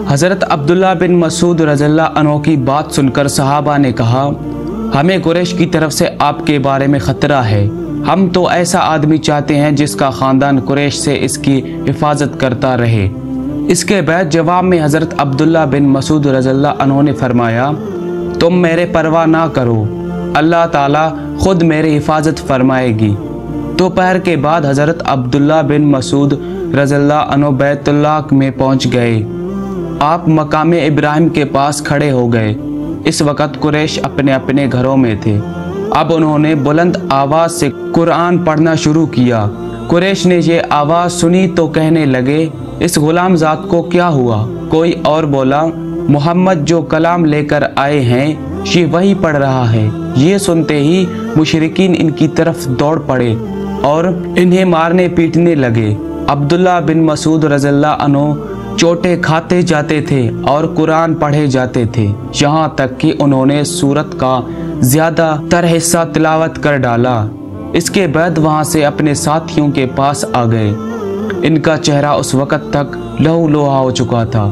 हज़रत अब्दुल्ला बिन मसूद रज़ियल्लाहु अन्हु की बात सुनकर सहाबा ने कहा, हमें कुरैश की तरफ से आपके बारे में ख़तरा है। हम तो ऐसा आदमी चाहते हैं जिसका ख़ानदान कुरैश से इसकी हिफाजत करता रहे। इसके बाद जवाब में हज़रत अब्दुल्ला बिन मसूद रज़ियल्लाहु अन्हु ने फरमाया, तुम मेरे परवाह ना करो, अल्लाह ताला खुद मेरी हिफाजत फरमाएगी। दोपहर के बाद हज़रत अब्दुल्ला बिन मसूद रज़ियल्लाहु अन्हु बैतुल्लाह में पहुंच गए। आप मकाम इब्राहिम के पास खड़े हो गए। इस वक़्त कुरैश अपने अपने घरों में थे। अब उन्होंने बुलंद आवाज़ से कुरान पढ़ना शुरू किया। कुरैश ने ये आवाज़ सुनी तो कहने लगे, इस गुलाम ज़ात को क्या हुआ? कोई और बोला, मोहम्मद जो कलाम लेकर आए हैं ये वही पढ़ रहा है। ये सुनते ही मुशरिकीन इनकी तरफ दौड़ पड़े और इन्हें मारने पीटने लगे। अब्दुल्ला बिन मसूद रज़ियल्लाहु अन्हु चोटें खाते जाते थे और कुरान पढ़े जाते थे, यहाँ तक कि उन्होंने सूरत का ज़्यादातर हिस्सा तिलावत कर डाला। इसके बाद वहाँ से अपने साथियों के पास आ गए। इनका चेहरा उस वक़्त तक लहूलुहान हो चुका था।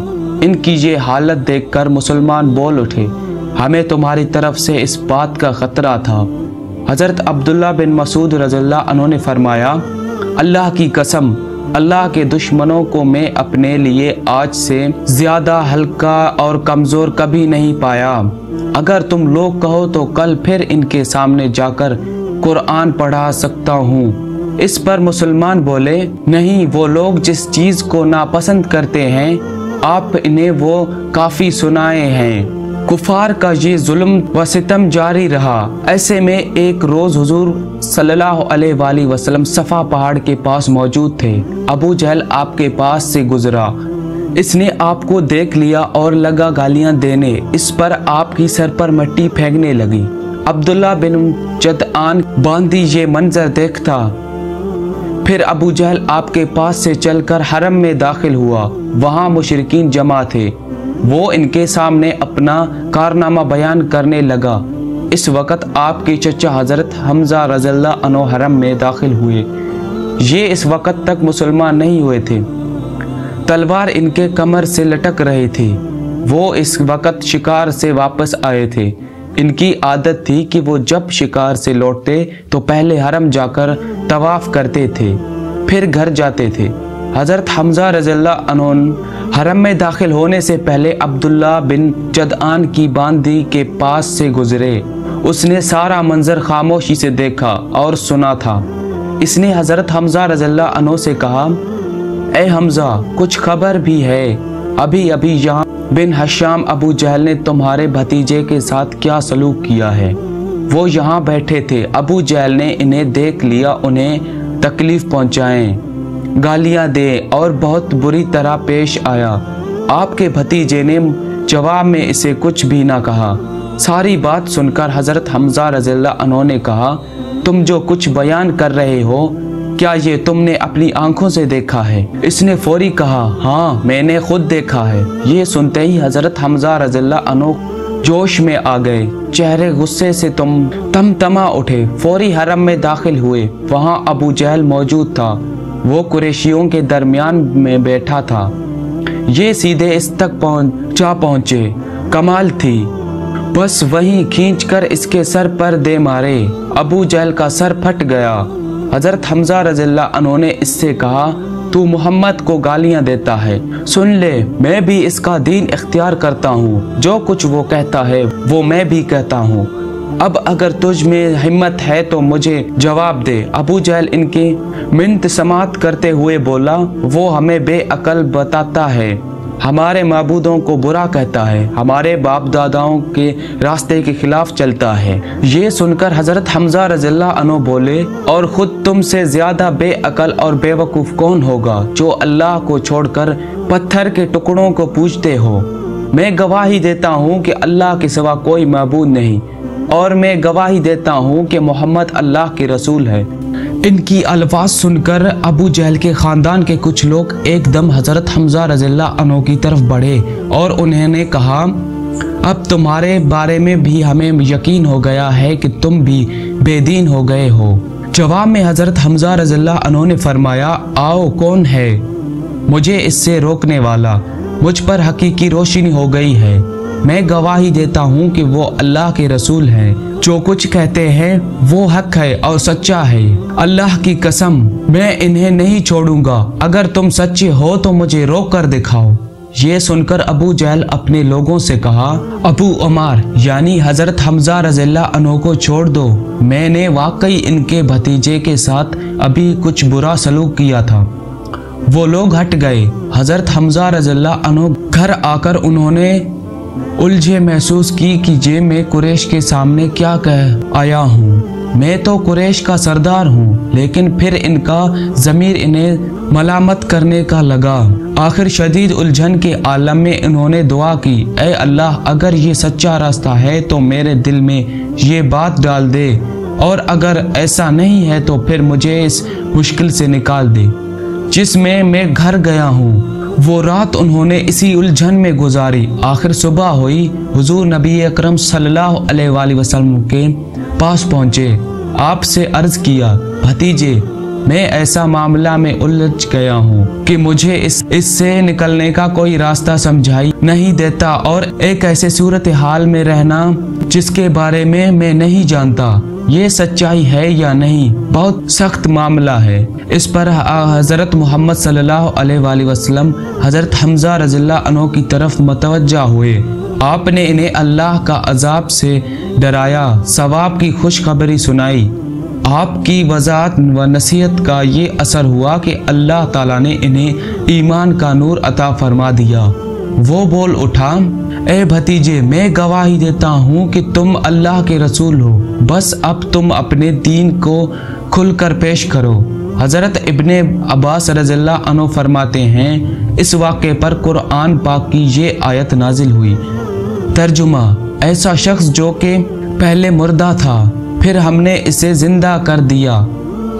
इनकी ये हालत देखकर मुसलमान बोल उठे, हमें तुम्हारी तरफ से इस बात का ख़तरा था। हज़रत अब्दुल्ला बिन मसूद रज़ियल्लाहु अन्हु ने फरमाया, अल्लाह की कसम, अल्लाह के दुश्मनों को मैं अपने लिए आज से ज़्यादा हल्का और कमज़ोर कभी नहीं पाया। अगर तुम लोग कहो तो कल फिर इनके सामने जाकर कुरान पढ़ा सकता हूँ। इस पर मुसलमान बोले, नहीं, वो लोग जिस चीज़ को नापसंद करते हैं आप इन्हें वो काफ़ी सुनाए हैं। कुफार का ये जुल्म व सितम जारी रहा। ऐसे में एक रोज़ हुजूर सल्लल्लाहु अलैहि वसल्लम सफ़ा पहाड़ के पास मौजूद थे। अबू जहल आपके पास से गुजरा। इसने आपको देख लिया और लगा गालियां देने। इस पर आपकी सर पर मिट्टी फेंकने लगी। अब्दुल्ला बिन जदआन बांदी ये मंजर देखता। फिर अबू जहल आपके पास से चलकर हरम में दाखिल हुआ। वहाँ मुशरिकीन जमा थे। वो इनके सामने अपना कारनामा बयान करने लगा। इस वक़्त आपके चचा हज़रत हमज़ा रज़ियल्लाहु अन्हु हरम में दाखिल हुए। ये इस वक़्त तक मुसलमान नहीं हुए थे। तलवार इनके कमर से लटक रही थी। वो इस वक़्त शिकार से वापस आए थे। इनकी आदत थी कि वो जब शिकार से लौटते तो पहले हरम जाकर तवाफ़ करते थे, फिर घर जाते थे। हज़रत हमज़ा रज़ियल्लाहु अन्हु हरम में दाखिल होने से पहले अब्दुल्ला बिन जदआन की बांदी के पास से गुजरे। उसने सारा मंजर खामोशी से देखा और सुना था। इसने हज़रत हमज़ा रज़ियल्लाहु अन्हु से कहा, ए हमज़ा, कुछ खबर भी है? अभी अभी यहाँ बिन हशाम अबू जहल ने तुम्हारे भतीजे के साथ क्या सलूक किया है? वो यहाँ बैठे थे। अबू जहल ने इन्हें देख लिया, उन्हें तकलीफ़ पहुँचाएं, गालियां दे और बहुत बुरी तरह पेश आया। आपके भतीजे ने जवाब में इसे कुछ भी ना कहा। सारी बात सुनकर हज़रत हमज़ा रज़ियल्लाहु अन्हु ने कहा, तुम जो कुछ बयान कर रहे हो क्या ये तुमने अपनी आंखों से देखा है? इसने फौरी कहा, हाँ, मैंने खुद देखा है। ये सुनते ही हज़रत हमज़ा रज़ियल्लाहु अन्हु जोश में आ गए। चेहरे गुस्से से तमा उठे। फौरी हरम में दाखिल हुए। वहाँ अबू जहल मौजूद था। वो कुरैशियों के दरमियान में बैठा था। ये सीधे इस तक पहुँचे। कमाल थी, बस वहीं खींचकर इसके सर पर दे मारे। अबू जहल का सर फट गया। हज़रत हमज़ा रज़ियल्लाहु अन्हु ने इससे कहा, तू मोहम्मद को गालियां देता है, सुन ले, मैं भी इसका दीन इख्तियार करता हूँ। जो कुछ वो कहता है वो मैं भी कहता हूँ। अब अगर तुझ में हिम्मत है तो मुझे जवाब दे। अबू जहल इनकी मिन्नत समात करते हुए बोला, वो हमें बेअकल बताता है, हमारे माबूदों को बुरा कहता है, हमारे बाप दादाओं के रास्ते के खिलाफ चलता है। ये सुनकर हज़रत हमज़ा रज़ियल्लाहु अन्हु बोले, और ख़ुद तुमसे ज़्यादा बेअकल और बेवकूफ़ कौन होगा जो अल्लाह को छोड़कर पत्थर के टुकड़ों को पूजते हो। मैं गवाही देता हूँ कि अल्लाह के सिवा कोई माबूद नहीं, और मैं गवाही देता हूँ कि मोहम्मद अल्लाह के रसूल है। इनकी अल्फाज सुनकर अबू जहल के ख़ानदान के कुछ लोग एकदम हज़रत हमज़ा रज़ियल्लाहु अन्हु की तरफ बढ़े और उन्होंने कहा, अब तुम्हारे बारे में भी हमें यकीन हो गया है कि तुम भी बेदीन हो गए हो। जवाब में हज़रत हमज़ा रज़ियल्लाहु अन्हु ने फरमाया, आओ, कौन है मुझे इससे रोकने वाला? मुझ पर हकीकी रोशनी हो गई है। मैं गवाही देता हूँ कि वो अल्लाह के रसूल हैं। जो कुछ कहते हैं वो हक है और सच्चा है। अल्लाह की कसम, मैं इन्हें नहीं छोड़ूंगा। अगर तुम सच्चे हो तो मुझे रोक कर दिखाओ। ये सुनकर अबू जहल अपने लोगों से कहा, अबू उमर यानी हजरत हमजा रज़ियल्लाहु अन्हु को छोड़ दो। मैंने वाकई इनके भतीजे के साथ अभी कुछ बुरा सलूक किया था। वो लोग हट गए। हजरत हमजा रज़ियल्लाहु अन्हु घर आकर उन्होंने उलझे महसूस की कि जे मैं कुरैश के सामने क्या कह आया हूँ। मैं तो कुरैश का सरदार हूँ, लेकिन फिर इनका ज़मीर इन्हें मलामत करने का लगा। आखिर शदीद उलझन के आलम में इन्होंने दुआ की, ऐ अल्लाह, अगर ये सच्चा रास्ता है तो मेरे दिल में ये बात डाल दे, और अगर ऐसा नहीं है तो फिर मुझे इस मुश्किल से निकाल दे जिसमें मैं घर गया हूँ। वो रात उन्होंने इसी उलझन में गुजारी। आखिर सुबह हुई। हुजूर नबी अकरम सल्लल्लाहु अलैहि वसल्लम के पास पहुँचे। आपसे अर्ज किया, भतीजे, मैं ऐसा मामला में उलझ गया हूँ कि मुझे इससे निकलने का कोई रास्ता समझाई नहीं देता, और एक ऐसे सूरत हाल में रहना जिसके बारे में मैं नहीं जानता ये सच्चाई है या नहीं। बहुत सख्त मामला है। इस पर हजरत मोहम्मद सल्लल्लाहु अलैहि वसल्लम हजरत हमजा रज़ियल्लाहु अन्हु की तरफ मुतवज्जा हुए। आपने इन्हें अल्लाह का अजाब से डराया, सवाब की खुशखबरी सुनाई। आपकी वज़ाहत व नसीहत का ये असर हुआ कि अल्लाह ताला ने इन्हें ईमान का नूर अता फरमा दिया। वो बोल उठा, ए भतीजे, मैं गवाही देता हूँ कि तुम अल्लाह के रसूल हो। बस अब तुम अपने दीन को खुलकर पेश करो। हजरत इब्ने अब्बास रज़ियल्लाहु अन्हु फरमाते हैं, इस वाक़े पर कुरान पाक की ये आयत नाजिल हुई। तर्जुमा, ऐसा शख्स जो कि पहले मुर्दा था, फिर हमने इसे जिंदा कर दिया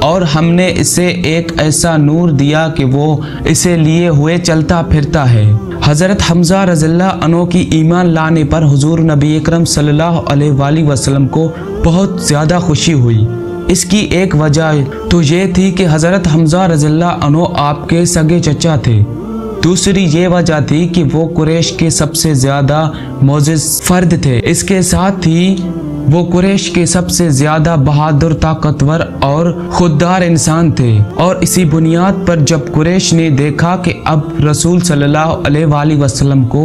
और हमने इसे एक ऐसा नूर दिया कि वो इसे लिए हुए चलता फिरता है। हजरत हमजा रज़ियल्लाहु अन्हु की ईमान लाने पर हुजूर नबी अकरम सल्लल्लाहु अलैहि वसल्लम को बहुत ज़्यादा खुशी हुई। इसकी एक वजह तो ये थी कि हजरत हमजा रज़ियल्लाहु अन्हु आपके सगे चचा थे। दूसरी ये वजह थी कि वो कुरैश के सबसे ज़्यादा मोजिज़ फर्द थे। इसके साथ ही वो कुरैश के सबसे ज्यादा बहादुर, ताकतवर और खुददार इंसान थे। और इसी बुनियाद पर जब कुरैश ने देखा कि अब रसूल सल्लल्लाहु अलैहि वसल्लम को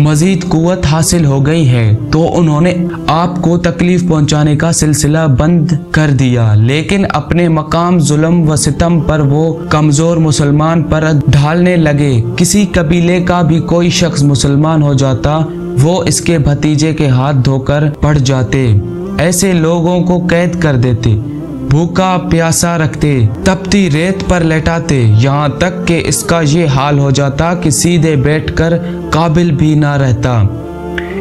मजीद कुव्वत हासिल हो गई है, तो उन्होंने आपको तकलीफ पहुंचाने का सिलसिला बंद कर दिया। लेकिन अपने मकाम जुल्म व सितम पर वो कमजोर मुसलमान पर ढालने लगे। किसी कबीले का भी कोई शख्स मुसलमान हो जाता, वो इसके भतीजे के हाथ धोकर पड़ जाते, ऐसे लोगों को कैद कर देते, भूखा प्यासा रखते, तपती रेत पर लेटाते, यहाँ तक कि इसका ये हाल हो जाता कि सीधे बैठकर काबिल भी ना रहता।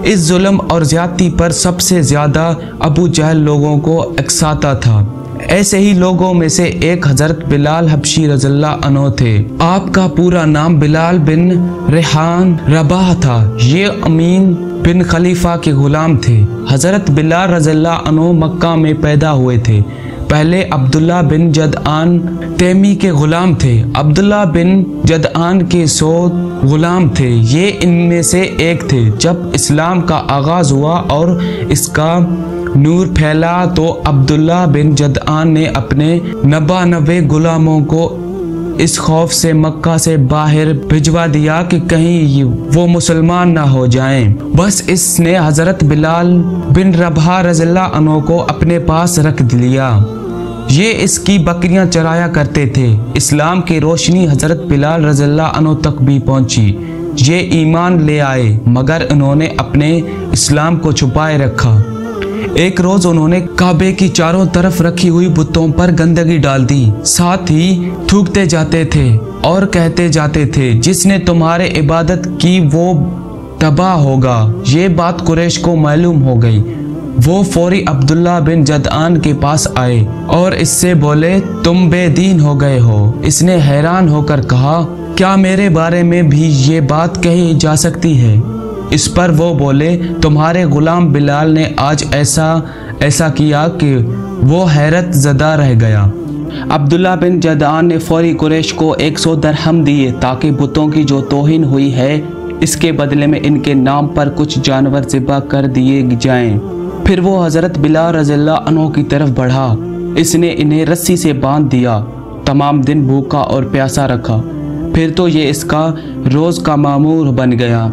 इस जुल्म और ज्यादती पर सबसे ज्यादा अबू जहल लोगों को अकसाता था। ऐसे ही लोगों में से एक हजरत बिलाल हबशी रज़ियल्लाहु अन्हु थे। आपका पूरा नाम बिलाल बिन रेहान रबाह था। ये अमीन बिन खलीफा के गुलाम थे। हजरत बिलाल रज़ियल्लाहु अन्हु मक्का में पैदा हुए थे। पहले अब्दुल्ला बिन जदआन तैमी के गुलाम थे। अब्दुल्ला बिन जदआन के 100 गुलाम थे। ये इनमें से एक थे। जब इस्लाम का आगाज हुआ और इसका नूर फैला तो अब्दुल्ला बिन जदआन ने अपने 99 गुलामों को इस खौफ से मक्का से बाहर भिजवा दिया कि कहीं वो मुसलमान ना हो जाएं। बस इसने हजरत बिलाल बिन रबाह रज़ियल्लाहु अन्हु को अपने पास रख लिया। ये इसकी बकरियां चराया करते थे। इस्लाम की रोशनी हजरत बिलाल रज़ियल्लाहु अन्हु तक भी पहुंची। ये ईमान ले आए, मगर उन्होंने अपने इस्लाम को छुपाए रखा। एक रोज उन्होंने काबे की चारों तरफ रखी हुई बुतों पर गंदगी डाल दी। साथ ही थूकते जाते थे और कहते जाते थे, जिसने तुम्हारे इबादत की वो तबाह होगा। ये बात कुरैश को मालूम हो गई। वो फौरी अब्दुल्ला बिन जदआन के पास आए और इससे बोले, तुम बेदीन हो गए हो। इसने हैरान होकर कहा, क्या मेरे बारे में भी ये बात कही जा सकती है? इस पर वो बोले, तुम्हारे गुलाम बिलाल ने आज ऐसा किया कि वो हैरत ज़दा रह गया। अब्दुल्ला बिन जदआन ने फौरी कुरैश को 100 दरहम दिए ताकि बुतों की जो तौहीन हुई है اس کے بدلے میں ان کے نام پر کچھ جانور ذبح کر دیے جائیں۔ پھر وہ حضرت بلال رضی اللہ عنہ کی طرف بڑھا۔ اس نے انہیں رسی سے باندھ دیا، تمام دن بھوکا اور پیاسا رکھا، پھر تو یہ اس کا روز کا معمول بن گیا۔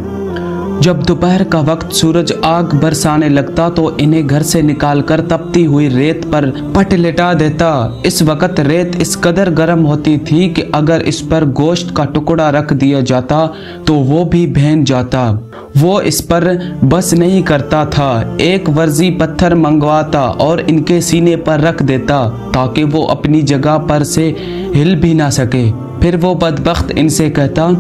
جب دوپہر کا وقت سورج آگ برسانے لگتا تو انہیں گھر سے نکال کر تپتی ہوئی ریت پر پٹ لٹا دیتا۔ اس وقت ریت اس قدر گرم ہوتی تھی کہ اگر اس پر گوشت کا ٹکڑا رکھ دیا جاتا تو وہ بھی بھین جاتا۔ وہ اس پر بس نہیں کرتا تھا، ایک ورزی پتھر منگواتا اور ان کے سینے پر رکھ دیتا تاکہ وہ اپنی جگہ پر سے ہل بھی نہ سکے۔ پھر وہ بدبخت ان سے کہتا،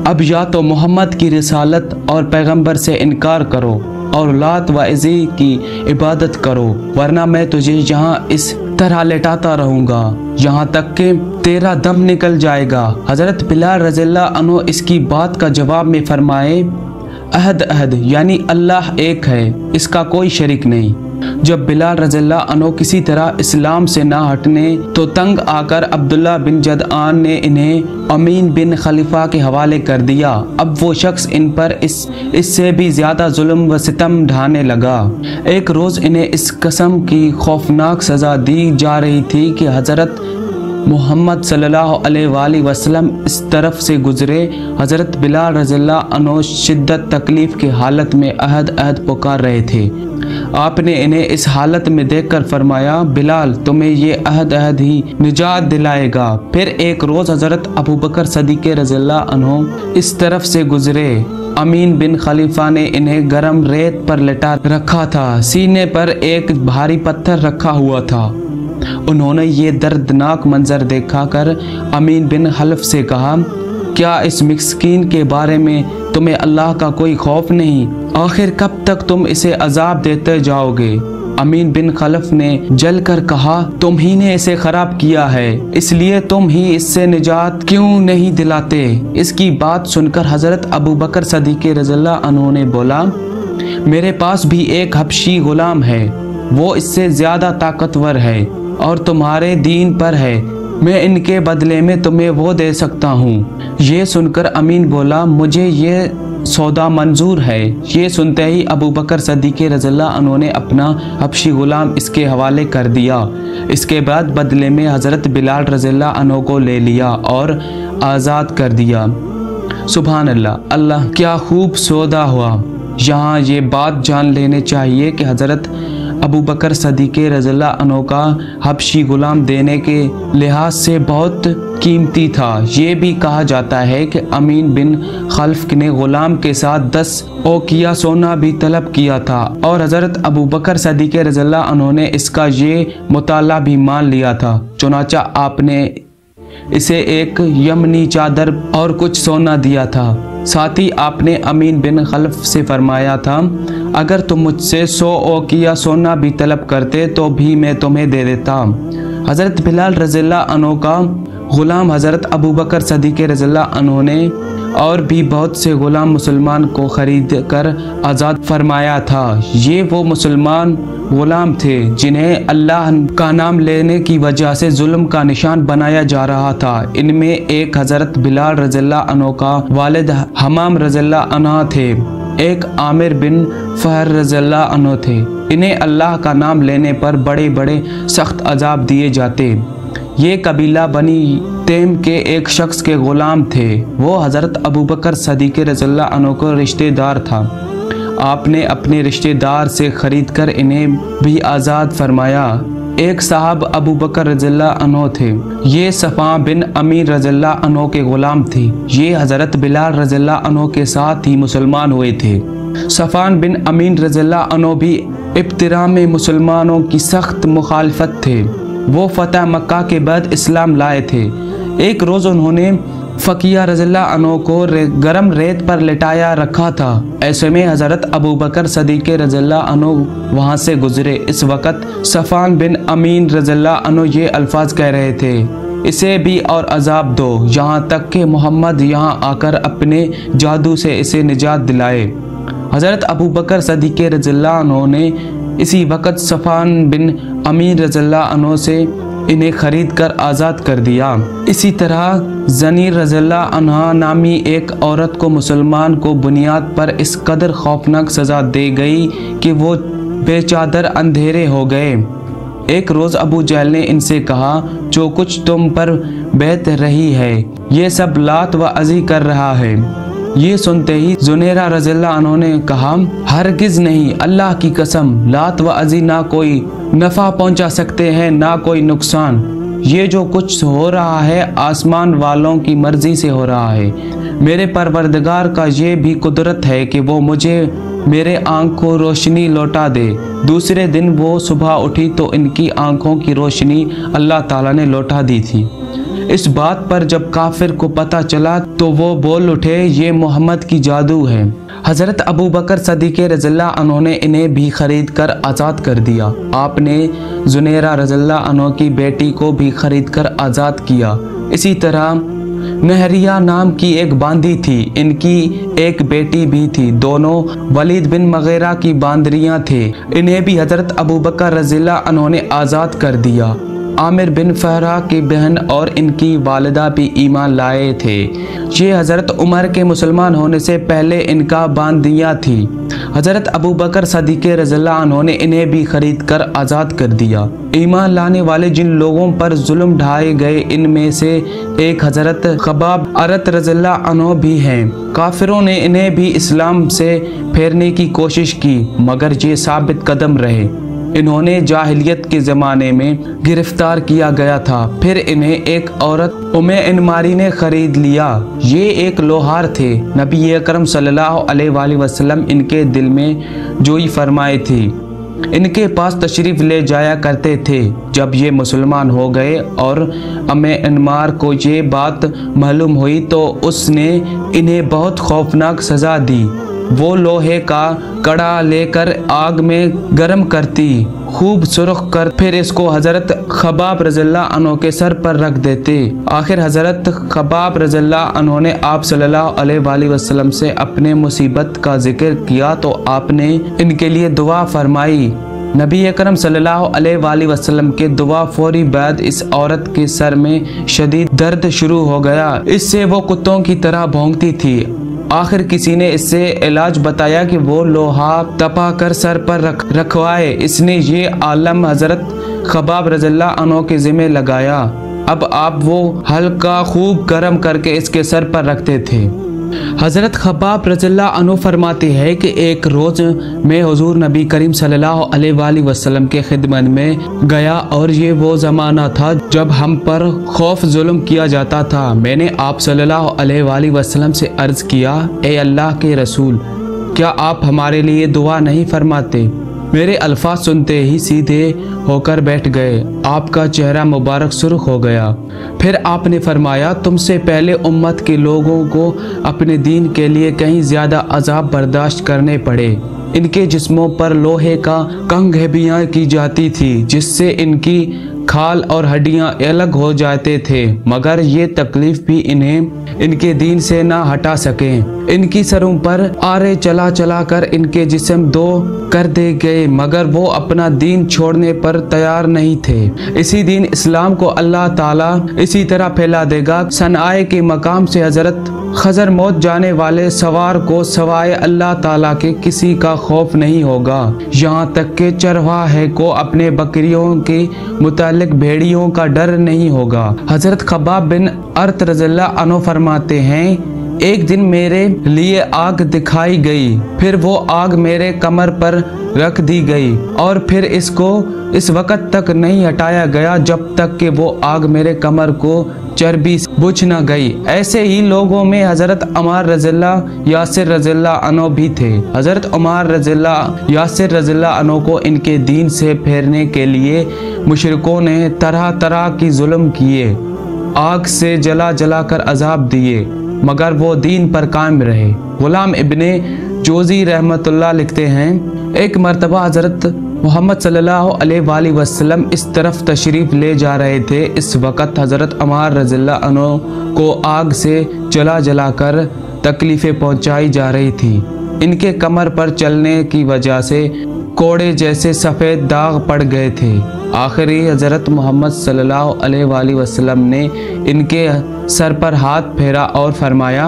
اب یا تو محمد کی رسالت اور پیغمبر سے انکار کرو اور لات و عزی کی عبادت کرو، ورنہ میں تجھے یہاں اس طرح لٹاتا رہوں گا یہاں تک کہ تیرا دم نکل جائے گا۔ حضرت بلال رضی اللہ عنہ اس کی بات کا جواب میں فرمائے، عہد عہد یعنی اللہ ایک ہے، اس کا کوئی شریک نہیں۔ جب بلال رضی اللہ عنہ کسی طرح اسلام سے نہ ہٹنے تو تنگ آ کر عبداللہ بن جدعان نے انہیں امین بن خلیفہ کے حوالے کر دیا۔ اب وہ شخص ان پر اس سے بھی زیادہ ظلم و ستم ڈھانے لگا۔ ایک روز انہیں اس قسم کی خوفناک سزا دی جا رہی تھی کہ حضرت محمد صلی اللہ علیہ وآلہ وسلم اس طرف سے گزرے۔ حضرت بلال رضی اللہ عنہ شدت تکلیف کی حالت میں عہد عہد پکار رہے تھے۔ آپ نے انہیں اس حالت میں دیکھ کر فرمایا، بلال تمہیں یہ عہد عہد ہی نجات دلائے گا۔ پھر ایک روز حضرت ابوبکر صدیق رضی اللہ عنہ اس طرف سے گزرے۔ امین بن خلیفہ نے انہیں گرم ریت پر لٹا رکھا تھا، سینے پر ایک بھاری پتھر رکھا ہوا تھا۔ انہوں نے یہ دردناک منظر دیکھا کر امین بن خلف سے کہا، کیا اس مسکین کے بارے میں تمہیں اللہ کا کوئی خوف نہیں؟ آخر کب تک تم اسے عذاب دیتے جاؤ گے؟ امین بن خلف نے جل کر کہا، تم ہی نے اسے خراب کیا ہے، اس لیے تم ہی اس سے نجات کیوں نہیں دلاتے؟ اس کی بات سن کر حضرت ابوبکر صدیق رضی اللہ عنہ نے بولا، میرے پاس بھی ایک حبشی غلام ہے، وہ اس سے زیادہ طاقتور ہے اور تمہارے دین پر ہے، میں ان کے بدلے میں تمہیں وہ دے سکتا ہوں۔ یہ سن کر امین بولا، مجھے یہ سودا منظور ہے۔ یہ سنتے ہی ابوبکر صدیق رضی اللہ عنہ نے اپنا حبشی غلام اس کے حوالے کر دیا۔ اس کے بعد بدلے میں حضرت بلال رضی اللہ عنہ کو لے لیا اور آزاد کر دیا۔ سبحان اللہ، اللہ کیا خوب سودا ہوا۔ یہاں یہ بات جان لینے چاہیے کہ حضرت ابوبکر صدیق رضی اللہ عنہ کا حبشی غلام دینے کے لحاظ سے بہت قیمتی تھا۔ یہ بھی کہا جاتا ہے کہ امین بن خلف نے غلام کے ساتھ 10 اوقیہ سونا بھی طلب کیا تھا اور حضرت ابوبکر صدیق رضی اللہ عنہ نے اس کا یہ مطالبہ بھی مان لیا تھا۔ چنانچہ آپ نے اسے ایک یمنی چادر اور کچھ سونا دیا تھا۔ ساتھ ہی آپ نے امین بن خلف سے فرمایا تھا، اگر تم مجھ سے 100 اوقیہ سونا بھی طلب کرتے تو بھی میں تمہیں دے دیتا۔ حضرت بلال رضی اللہ عنہ کا غلام حضرت ابوبکر صدیق رضی اللہ عنہ نے اور بھی بہت سے غلام مسلمان کو خرید کر آزاد فرمایا تھا۔ یہ وہ مسلمان غلام تھے جنہیں اللہ کا نام لینے کی وجہ سے ظلم کا نشان بنایا جا رہا تھا۔ ان میں ایک حضرت بلال رضی اللہ عنہ کا والد حمام رضی اللہ عنہ تھے، ایک عامر بن فہر رضی اللہ عنہ تھے۔ انہیں اللہ کا نام لینے پر بڑے بڑے سخت عذاب دیے جاتے۔ یہ قبیلہ بنی تیم کے ایک شخص کے غلام تھے، وہ حضرت ابوبکر صدیق رضی اللہ عنہ کو رشتہ دار تھا۔ آپ نے اپنے رشتہ دار سے خرید کر انہیں بھی آزاد فرمایا۔ ایک صاحب ابوبکر رضی اللہ عنہ تھے، یہ صفوان بن امین رضی اللہ عنہ کے غلام تھے۔ یہ حضرت بلال رضی اللہ عنہ کے ساتھ ہی مسلمان ہوئے تھے۔ صفوان بن امین رضی اللہ عنہ بھی ابتدا میں مسلمانوں کی سخت مخالفت تھے۔ وہ فتح مکہ کے بعد اسلام لائے تھے۔ ایک روز انہوں نے فقیہ رضی اللہ عنہ کو گرم ریت پر لٹایا رکھا تھا۔ ایسے میں حضرت ابوبکر صدیق رضی اللہ عنہ وہاں سے گزرے۔ اس وقت صفوان بن امین رضی اللہ عنہ یہ الفاظ کہہ رہے تھے، اسے بھی اور عذاب دو یہاں تک کہ محمد یہاں آ کر اپنے جادو سے اسے نجات دلائے۔ حضرت ابوبکر صدیق رضی اللہ عنہ نے اسی وقت صفوان بن امین رضی اللہ عنہ سے इन्हें खरीद कर आज़ाद कर दिया। इसी तरह ज़नीर रज़ियल्लाहु अन्हा नामी एक औरत को मुसलमान को बुनियाद पर इस कदर खौफनाक सज़ा दी गई कि वो बेचादर अंधेरे हो गए। एक रोज़ अबू जहल ने इनसे कहा, जो कुछ तुम पर बहत रही है ये सब लात व अज़ी कर रहा है। ये सुनते ही ज़ुनैरा रज़ियल्लाहु अन्हा ने कहा, हरगिज़ नहीं, अल्लाह की कसम, लात व अज़ी ना कोई नफ़ा पहुंचा सकते हैं ना कोई नुकसान। ये जो कुछ हो रहा है आसमान वालों की मर्जी से हो रहा है। मेरे परवरदिगार का ये भी कुदरत है कि वो मुझे मेरे आँख को रोशनी लौटा दे। दूसरे दिन वो सुबह उठी तो इनकी आँखों की रोशनी अल्लाह ताला ने लौटा दी थी। इस बात पर जब काफिर को पता चला तो वो बोल उठे, ये मोहम्मद की जादू है। हज़रत अबू बकर सदीक़ रज़ियल्लाहु अन्हु ने इन्हें भी खरीद कर आज़ाद कर दिया। आपने ज़ुनैरा रज़ियल्लाहु अन्हा की बेटी को भी खरीद कर आज़ाद किया। इसी तरह नहरिया नाम की एक बांदी थी, इनकी एक बेटी भी थी, दोनों वलीद बिन मगीरा की बांदरियां थे। इन्हें भी हज़रत अबू बकर रज़ियल्लाहु अन्हु ने आज़ाद कर दिया। आमिर बिन फहरा की बहन और इनकी वालिदा भी ईमान लाए थे। ये हज़रत उमर के मुसलमान होने से पहले इनका बांदियाँ थी। हज़रत अबू बकर सदीक़ रज़ियल्लाहु अन्हु ने इन्हें भी खरीद कर आज़ाद कर दिया। ईमान लाने वाले जिन लोगों पर जुल्म ढाए गए इनमें से एक हज़रत खबाब अरत रज़ियल्लाहु अन्हु भी हैं। काफिरों ने इन्हें भी इस्लाम से फेरने की कोशिश की मगर ये साबित कदम रहे। इन्होंने जाहिलियत के ज़माने में गिरफ्तार किया गया था। फिर इन्हें एक औरत उम्मे इनमारी ने खरीद लिया। ये एक लोहार थे। नबी अकरम सल्लल्लाहु अलैहि वसल्लम इनके दिल में जोई फरमाए थी। इनके पास तशरीफ़ ले जाया करते थे। जब ये मुसलमान हो गए और उम्मे इनमार को ये बात मालूम हुई तो उसने इन्हें बहुत खौफनाक सज़ा दी। वो लोहे का कड़ा लेकर आग में गर्म करती, खूब सुर्ख कर फिर इसको हज़रत खबाब रज़ियल्लाहु अन्हु के सर पर रख देते। आखिर हज़रत खबाब रज़ियल्लाहु अन्हु ने आप सल्लल्लाहु अलैहि वसल्लम से अपने मुसीबत का जिक्र किया तो आपने इनके लिए दुआ फरमाई। नबी अकरम सल्लल्लाहु अलैहि वसल्लम के दुआ फौरी बाद इस औरत के सर में शदीद दर्द शुरू हो गया। इससे वो कुत्तों की तरह भौंकती थी। आखिर किसी ने इससे इलाज बताया कि वो लोहा तपा कर सर पर रखवाए। इसने ये आलम हज़रत खबाब रज़ियल्लाहु अन्हु के ज़िम्मे लगाया। अब आप वो हल्का खूब गर्म करके इसके सर पर रखते थे। हज़रत खबाब रज़ियल्लाहु अन्हु फरमाते हैं कि एक रोज़ मैं हुज़ूर नबी करीम सल्लल्लाहु अलैहि वसल्लम के खिदमत में गया और ये वो ज़माना था जब हम पर खौफ जुल्म किया जाता था। मैंने आप सल्लल्लाहु अलैहि वसल्लम से अर्ज़ किया, ए अल्लाह के रसूल, क्या आप हमारे लिए दुआ नहीं फरमाते? मेरे अल्फाज सुनते ही सीधे होकर बैठ गए। आपका चेहरा मुबारक सुर्ख हो गया। फिर आपने फरमाया, तुमसे पहले उम्मत के लोगों को अपने दीन के लिए कहीं ज़्यादा अजाब बर्दाश्त करने पड़े। इनके जिस्मों पर लोहे का कंघबियाँ की जाती थी जिससे इनकी खाल और हड्डियां अलग हो जाते थे, मगर ये तकलीफ भी इन्हें इनके दीन से ना हटा सके। इनकी सरों पर आरे चला चला कर इनके जिस्म दो कर दे गए मगर वो अपना दीन छोड़ने पर तैयार नहीं थे। इसी दीन इस्लाम को अल्लाह ताला इसी तरह फैला देगा। सनाए के मकाम से हजरत खजर मौत जाने वाले सवार को सवाए अल्लाह ताला के किसी का खौफ नहीं होगा। यहाँ तक के चरवाहे को अपने बकरियों के मुतालिक भेड़ियों का डर नहीं होगा। हजरत खबाब बिन अर्त रज़ियल्लाहु अन्हु फरमाते हैं, एक दिन मेरे लिए आग दिखाई गई, फिर वो आग मेरे कमर पर रख दी गई और फिर इसको इस वक्त तक नहीं हटाया गया जब तक कि वो आग मेरे कमर को चर्बी बुझ न गई। ऐसे ही लोगों में हजरत अमार रज़ियल्लाहु यासिर रज़ियल्लाहु अन्हु भी थे। हजरत अमार रज़ियल्लाहु यासिर रज़ियल्लाहु अन्हु को इनके दीन से फेरने के लिए मुशरिकों ने तरह तरह की जुल्म किए, आग से जला जला कर अजाब दिए, मगर वो दीन पर कायम रहे। गुलाम इब्ने जोजी रहमतुल्लाह लिखते हैं, एक मरतबा हजरत मोहम्मद सल्लल्लाहु अलैहि वसल्लम इस तरफ तशरीफ़ ले जा रहे थे। इस वक़्त हज़रत अमार रज़ियल्लाहु अन्हु को आग से जला जला कर तकलीफ़ें पहुँचाई जा रही थी। इनके कमर पर चलने की वजह से कोड़े जैसे सफ़ेद दाग पड़ गए थे। आखिरी हज़रत मोहम्मद सल्लल्लाहु अलैहि वसल्लम ने इनके सर पर हाथ फेरा और फरमाया,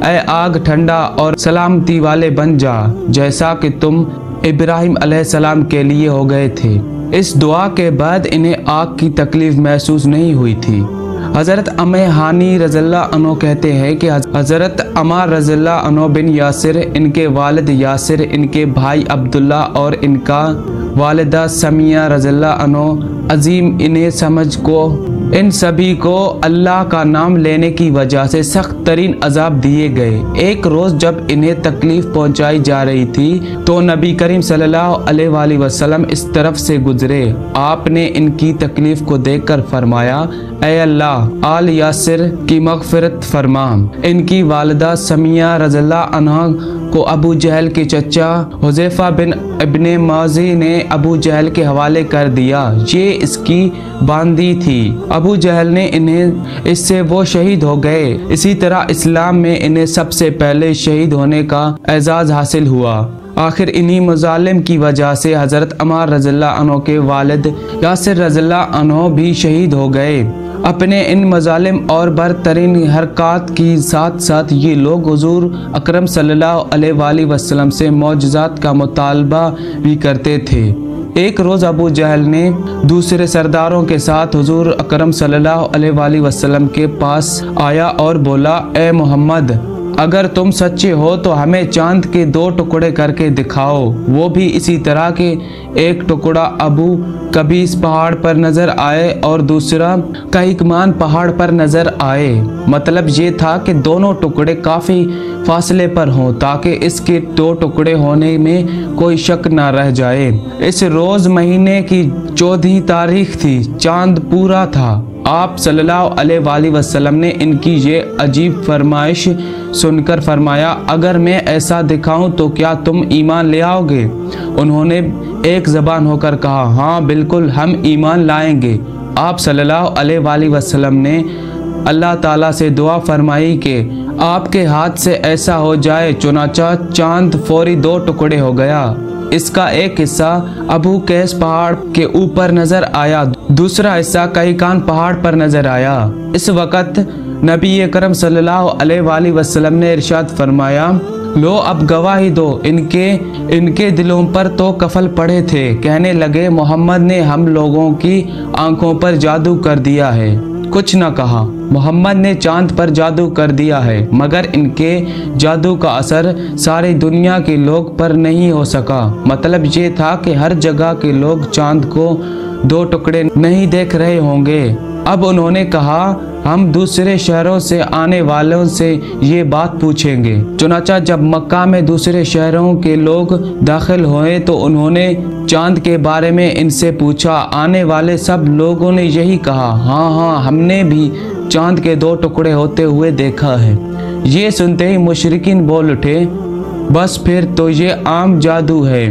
ऐ आग ठंडा और सलामती वाले बन जा, जैसा कि तुम इब्राहिम अलैहिस्सलाम के लिए हो गए थे। इस दुआ के बाद इन्हें आग की तकलीफ महसूस नहीं हुई थी। हज़रत अम्मे हानी रज़ियल्लाहु अन्हु कहते हैं कि हज़रत अम्मार रज़ियल्लाहु अन्हु बिन यासिर, इनके वालिद यासिर, इनके भाई अब्दुल्ला और इनका वालिदा समिया रज़ियल्लाहु अन्हु अजीम, इन्हें समझ को इन सभी को अल्लाह का नाम लेने की वजह से सख्त तरीन अजाब दिए गए। एक रोज़ जब इन्हें तकलीफ पहुंचाई जा रही थी तो नबी करीम सल्लल्लाहु अलैहि वसल्लम इस तरफ से गुजरे। आपने इनकी तकलीफ को देखकर फरमाया, ऐ अल्लाह आल यासिर की मगफिरत फरमा। इनकी वालिदा समिया रज़ियल्लाहु अन्हा को अबू जहल के चचा हुज़ैफा बिन इब्ने माजी ने अबू जहल के हवाले कर दिया। ये इसकी बांदी थी। अबू जहल ने इन्हें, इससे वो शहीद हो गए। इसी तरह इस्लाम में इन्हें सबसे पहले शहीद होने का एजाज़ हासिल हुआ। आखिर इन्हीं मुजालिम की वजह से हज़रत अम्मार रज़ियल्लाहु अन्हु के वालिद यासिर रज़ियल्लाहु अन्हु भी शहीद हो गए। अपने इन मजालिम और बरतरीन हरकत की साथ साथ ये लोग हुजूर अकरम सल्लल्लाहु अलैहि वसल्लम से मौजज़ात का मुतालबा भी करते थे। एक रोज़ अबू जहल ने दूसरे सरदारों के साथ हुजूर अकरम सल्लल्लाहु अलैहि वसल्लम के पास आया और बोला, ए मोहम्मद, अगर तुम सच्चे हो तो हमें चांद के 2 टुकड़े करके दिखाओ, वो भी इसी तरह के एक टुकड़ा अबू कबीस पहाड़ पर नजर आए और दूसरा कहिकमान पहाड़ पर नजर आए। मतलब ये था कि दोनों टुकड़े काफी फासले पर हों ताकि इसके 2 टुकड़े होने में कोई शक न रह जाए। इस रोज महीने की 14 तारीख थी, चांद पूरा था। आप सल्लल्लाहु अलैहि वसल्लम ने इनकी ये अजीब फरमाइश सुनकर फरमाया, अगर मैं ऐसा दिखाऊं तो क्या तुम ईमान ले आओगे? उन्होंने एक ज़बान होकर कहा, हाँ बिल्कुल, हम ईमान लाएंगे। आप सल्लल्लाहु अलैहि वसल्लम ने अल्लाह ताला से दुआ फरमाई कि आपके हाथ से ऐसा हो जाए। चुनाचा चांद फौरी 2 टुकड़े हो गया। इसका एक हिस्सा अबू कैस पहाड़ के ऊपर नजर आया, दूसरा हिस्सा कहिकान पहाड़ पर नजर आया। इस वक़्त नबी करम सल्लल्लाहु अलैहि वसल्लम ने इरशाद फरमाया, लो अब गवाही दो, इनके दिलों पर तो कफल पड़े थे। कहने लगे, मोहम्मद ने हम लोगों की आंखों पर जादू कर दिया है। कुछ न कहा, मोहम्मद ने चांद पर जादू कर दिया है, मगर इनके जादू का असर सारी दुनिया के लोग पर नहीं हो सका। मतलब ये था कि हर जगह के लोग चांद को 2 टुकड़े नहीं देख रहे होंगे। अब उन्होंने कहा, हम दूसरे शहरों से आने वालों से ये बात पूछेंगे। चुनाचा जब मक्का में दूसरे शहरों के लोग दाखिल हुए तो उन्होंने चांद के बारे में इनसे पूछा। आने वाले सब लोगों ने यही कहा, हाँ हाँ, हमने भी चांद के 2 टुकड़े होते हुए देखा है। ये सुनते ही मुशरिकीन बोल उठे, बस फिर तो ये आम जादू है,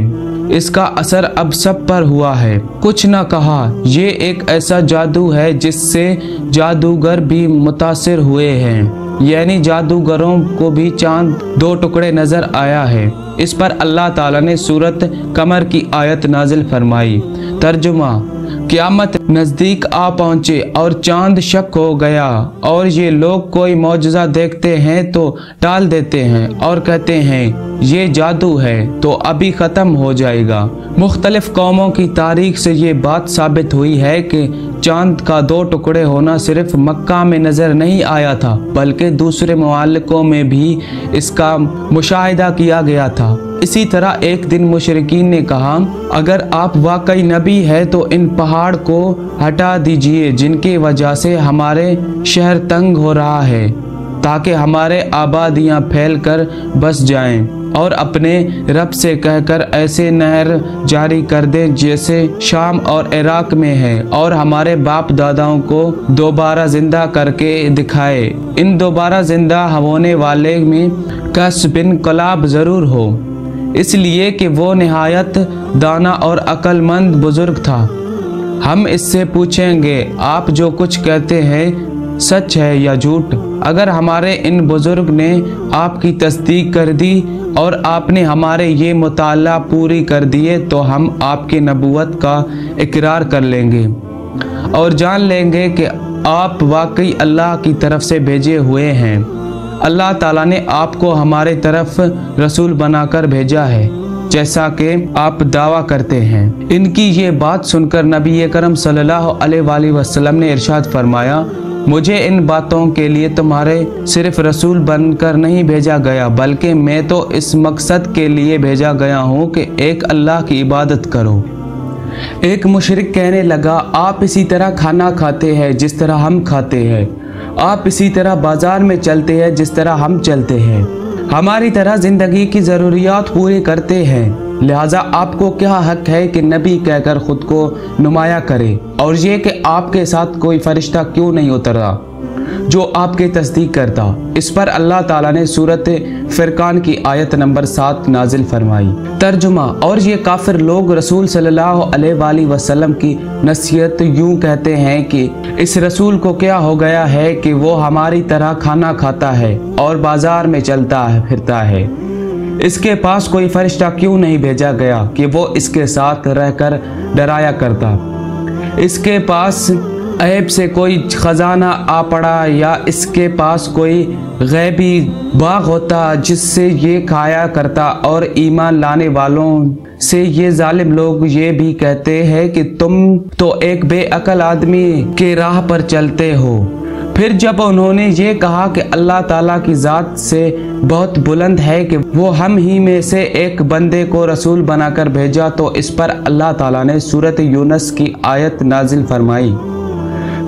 इसका असर अब सब पर हुआ है। कुछ न कहा, ये एक ऐसा जादू है जिससे जादूगर भी मुतासिर हुए हैं, यानी जादूगरों को भी चांद 2 टुकड़े नजर आया है। इस पर अल्लाह ताला ने सूरत कमर की आयत नाजिल फरमाई। तर्जुमा, क़यामत नज़दीक आ पहुँचे और चांद शक हो गया और ये लोग कोई मौजज़ा देखते हैं तो टाल देते हैं और कहते हैं ये जादू है, तो अभी ख़त्म हो जाएगा। मुख्तलिफ कौमों की तारीख से ये बात साबित हुई है कि चांद का 2 टुकड़े होना सिर्फ मक्का में नज़र नहीं आया था, बल्कि दूसरे ममालिकों में भी इसका मुशाहिदा किया गया था। इसी तरह एक दिन मुशरिकीन ने कहा, अगर आप वाकई नबी है तो इन पहाड़ को हटा दीजिए जिनकी वजह से हमारे शहर तंग हो रहा है, ताकि हमारे आबादियां फैल कर बस जाएं, और अपने रब से कहकर ऐसे नहर जारी कर दें जैसे शाम और इराक में है, और हमारे बाप दादाओं को दोबारा जिंदा करके दिखाए। इन दोबारा जिंदा होने वाले में कस बिन कलाब जरूर हो, इसलिए कि वो निहायत दाना और अक्लमंद बुजुर्ग था। हम इससे पूछेंगे, आप जो कुछ कहते हैं सच है या झूठ? अगर हमारे इन बुजुर्ग ने आपकी तस्दीक कर दी और आपने हमारे ये मुताला पूरी कर दिए तो हम आपकी नबूवत का इकरार कर लेंगे और जान लेंगे कि आप वाकई अल्लाह की तरफ से भेजे हुए हैं। अल्लाह ताला ने आपको हमारे तरफ रसूल बनाकर भेजा है, जैसा कि आप दावा करते हैं। इनकी ये बात सुनकर नबी करम सल्लल्लाहु अलैहि वसल्लम ने इरशाद फरमाया, मुझे इन बातों के लिए तुम्हारे सिर्फ रसूल बनकर नहीं भेजा गया, बल्कि मैं तो इस मकसद के लिए भेजा गया हूँ कि एक अल्लाह की इबादत करो। एक मुशरिक कहने लगा, आप इसी तरह खाना खाते हैं जिस तरह हम खाते हैं, आप इसी तरह बाजार में चलते हैं जिस तरह हम चलते हैं, हमारी तरह जिंदगी की ज़रूरियात पूरी करते हैं, लिहाजा आपको क्या हक है कि नबी कहकर खुद को नुमाया करे, और ये कि आपके साथ कोई फरिश्ता क्यों नहीं उतरा जो आपके तस्दीक करता। इस पर अल्लाह ताला ने सूरत फुरकान की आयत नंबर 7 नाजिल फरमाई। तर्जुमा, और ये काफिर लोग रसूल सल्लल्लाहु अलैहि वसल्लम की नसीहत यूं कहते हैं कि इस रसूल को क्या हो गया है कि वो हमारी तरह खाना खाता है और बाजार में चलता है फिरता है, इसके पास कोई फरिश्ता क्यों नहीं भेजा गया कि वो इसके साथ रहकर डराया करता, इसके पास ऐब से कोई खजाना आ पड़ा या इसके पास कोई गैबी बाग होता जिससे ये खाया करता। और ईमान लाने वालों से ये जालिम लोग ये भी कहते हैं कि तुम तो एक बेअकल आदमी के राह पर चलते हो। फिर जब उन्होंने ये कहा कि अल्लाह ताला की ज़ात से बहुत बुलंद है कि वो हम ही में से एक बंदे को रसूल बनाकर भेजा, तो इस पर अल्लाह ताला ने सूरत यूनुस की आयत नाजिल फरमाई।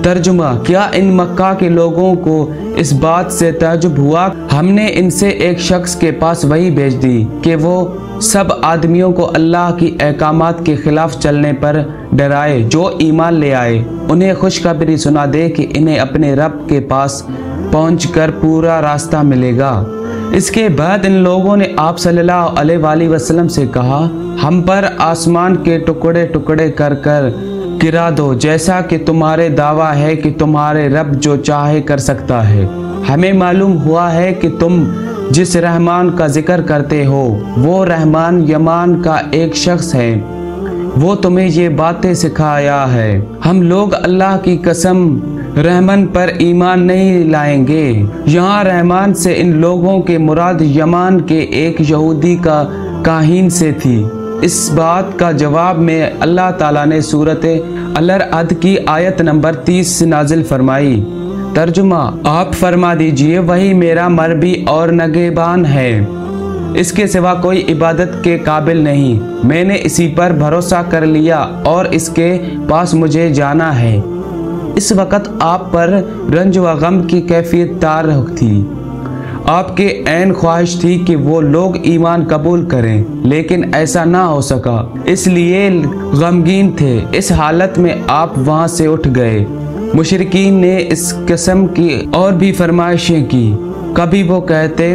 तर्जुमा, क्या इन मक्का के लोगों को इस बात से ताज्जुब हुआ, हमने इनसे एक शख्स के पास वही भेज दी कि वो सब आदमियों को अल्लाह की अहकामात के खिलाफ चलने पर डराए जो ईमान ले आए, उन्हें खुशखबरी सुना दे कि इन्हें अपने रब के पास पहुंचकर पूरा रास्ता मिलेगा। इसके बाद इन लोगों ने आप सल्लल्लाहु अलैहि वसल्लम से कहा, हम पर आसमान के टुकड़े टुकड़े कर कर गिरा दो, जैसा कि तुम्हारे दावा है कि तुम्हारे रब जो चाहे कर सकता है। हमें मालूम हुआ है कि तुम जिस रहमान का जिक्र करते हो वो रहमान यमान का एक शख्स है, वो तुम्हें ये बातें सिखाया है। हम लोग अल्लाह की कसम रहमान पर ईमान नहीं लाएंगे। यहाँ रहमान से इन लोगों के मुराद यमान के एक यहूदी का काहीन से थी। इस बात का जवाब में अल्लाह ताला ने सूरत अल-रअद की आयत नंबर 30 नाजिल फरमाई। तर्जुमा, आप फरमा दीजिए, वही मेरा मरबी और नगेबान है, इसके सिवा कोई इबादत के काबिल नहीं। मैंने इसी पर भरोसा कर लिया और इसके पास मुझे जाना है। इस वक्त आप पर रंज व गम की कैफियत तार थी। आपके ऐन ख्वाहिश थी कि वो लोग ईमान कबूल करें, लेकिन ऐसा ना हो सका, इसलिए गमगीन थे। इस हालत में आप वहां से उठ गए। मुशरिकीन ने इस किस्म की और भी फरमाइशें की। कभी वो कहते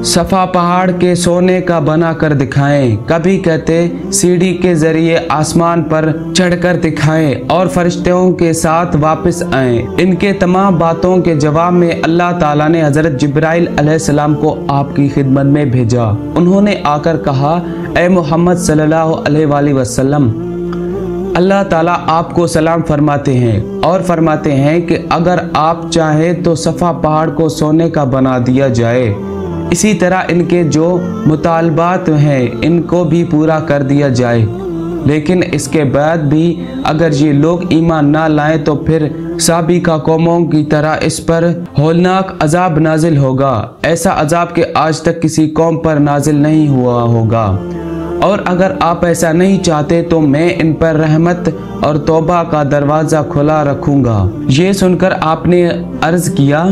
सफ़ा पहाड़ के सोने का बना कर दिखाएं, कभी कहते सीढ़ी के जरिए आसमान पर चढ़कर दिखाएं और फरिश्तों के साथ वापस आएं। इनके तमाम बातों के जवाब में अल्लाह ताला ने हज़रत जिब्राइल अलैहिस्सलाम को आपकी खिदमत में भेजा। उन्होंने आकर कहा, ए मोहम्मद सल्लल्लाहु अलैहि वसल्लम, अल्लाह ताला आपको सलाम फरमाते हैं और फरमाते हैं कि अगर आप चाहें तो सफ़ा पहाड़ को सोने का बना दिया जाए, इसी तरह इनके जो मुतालबात हैं इनको भी पूरा कर दिया जाए। लेकिन इसके बाद भी अगर ये लोग ईमान ना लाएं तो फिर साबिका कौमों की तरह इस पर होलनाक अजाब नाजिल होगा। ऐसा अजाब के आज तक किसी कौम पर नाजिल नहीं हुआ होगा, और अगर आप ऐसा नहीं चाहते तो मैं इन पर रहमत और तौबा का दरवाज़ा खुला रखूँगा। ये सुनकर आपने अर्ज़ किया,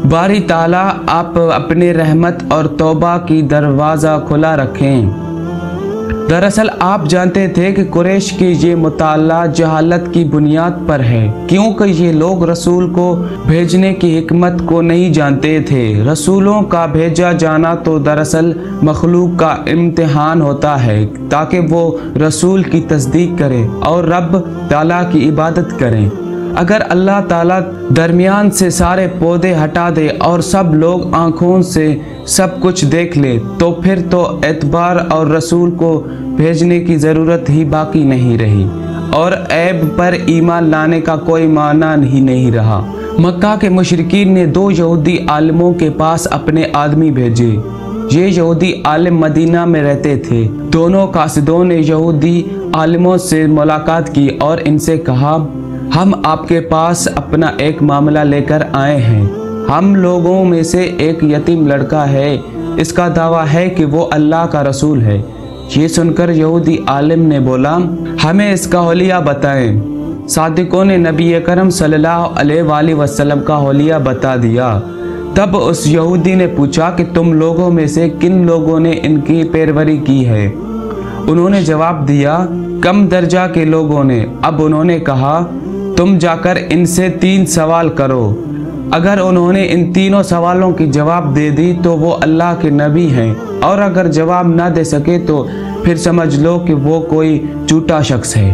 बारी ताला आप अपने रहमत और तौबा की दरवाज़ा खुला रखें। दरअसल आप जानते थे कि कुरैश की ये मुताला जहालत की बुनियाद पर है, क्योंकि ये लोग रसूल को भेजने की हिकमत को नहीं जानते थे। रसूलों का भेजा जाना तो दरअसल मखलूक का इम्तिहान होता है, ताकि वो रसूल की तस्दीक करें और रब ताला की इबादत करें। अगर अल्लाह ताला दरमियान से सारे पौधे हटा दे और सब लोग आँखों से सब कुछ देख ले तो फिर तो एतबार और रसूल को भेजने की ज़रूरत ही बाकी नहीं रही और ऐब पर ईमान लाने का कोई माना ही नहीं रहा। मक्का के मुशरिकीन ने 2 यहूदी आलिमों के पास अपने आदमी भेजे। ये यहूदी आलिम मदीना में रहते थे। दोनों कासिदों ने यहूदी आलिमों से मुलाकात की और इनसे कहा, हम आपके पास अपना एक मामला लेकर आए हैं। हम लोगों में से एक यतीम लड़का है, इसका दावा है कि वो अल्लाह का रसूल है। ये सुनकर यहूदी आलिम ने बोला, हमें इसका होलिया बताएं। सादिकों ने नबी करम सल्लल्लाहु अलैहि वसल्लम का होलिया बता दिया। तब उस यहूदी ने पूछा कि तुम लोगों में से किन लोगों ने इनकी पैरवी की है। उन्होंने जवाब दिया, कम दर्जा के लोगों ने। अब उन्होंने कहा, तुम जाकर इनसे 3 सवाल करो। अगर उन्होंने इन तीनों सवालों की जवाब दे दी तो वो अल्लाह के नबी हैं, और अगर जवाब ना दे सके तो फिर समझ लो कि वो कोई झूठा शख्स है।